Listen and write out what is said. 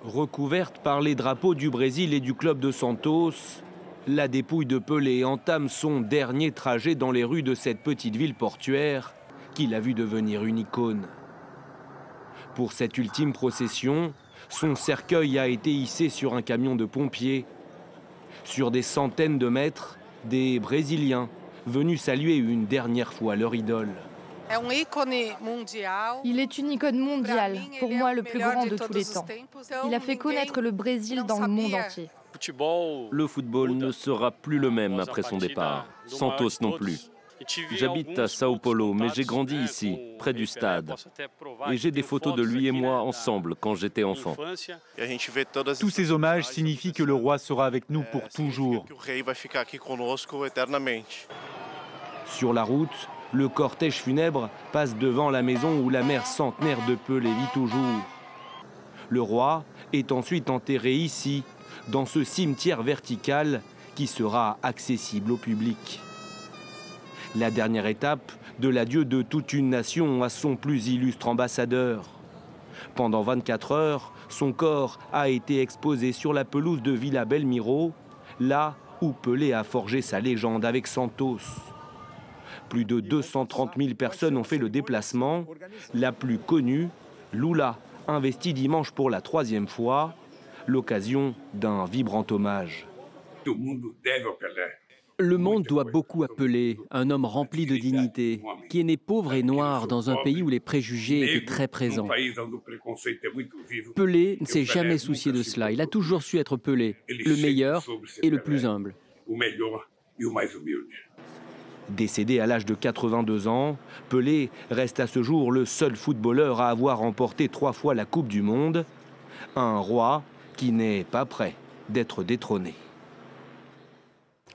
Recouverte par les drapeaux du Brésil et du club de Santos, la dépouille de Pelé entame son dernier trajet dans les rues de cette petite ville portuaire qu'il a vu devenir une icône. Pour cette ultime procession, son cercueil a été hissé sur un camion de pompiers. Sur des centaines de mètres, des Brésiliens venus saluer une dernière fois leur idole. Il est une icône mondiale, pour moi le plus grand de tous les temps. Il a fait connaître le Brésil dans le monde entier. Le football ne sera plus le même après son départ. Santos non plus. J'habite à Sao Paulo, mais j'ai grandi ici, près du stade. Et j'ai des photos de lui et moi ensemble quand j'étais enfant. Tous ces hommages signifient que le roi sera avec nous pour toujours. Sur la route, le cortège funèbre passe devant la maison où la mère centenaire de Pelé vit toujours. Le roi est ensuite enterré ici, dans ce cimetière vertical qui sera accessible au public. La dernière étape de l'adieu de toute une nation à son plus illustre ambassadeur. Pendant 24 heures, son corps a été exposé sur la pelouse de Villa Belmiro, là où Pelé a forgé sa légende avec Santos. Plus de 230 000 personnes ont fait le déplacement. La plus connue, Lula, investie dimanche pour la 3e fois, l'occasion d'un vibrant hommage. Le monde doit beaucoup à Pelé, un homme rempli de dignité, qui est né pauvre et noir dans un pays où les préjugés étaient très présents. Pelé ne s'est jamais soucié de cela. Il a toujours su être Pelé, le meilleur et le plus humble. Décédé à l'âge de 82 ans, Pelé reste à ce jour le seul footballeur à avoir remporté 3 fois la Coupe du Monde. Un roi qui n'est pas prêt d'être détrôné.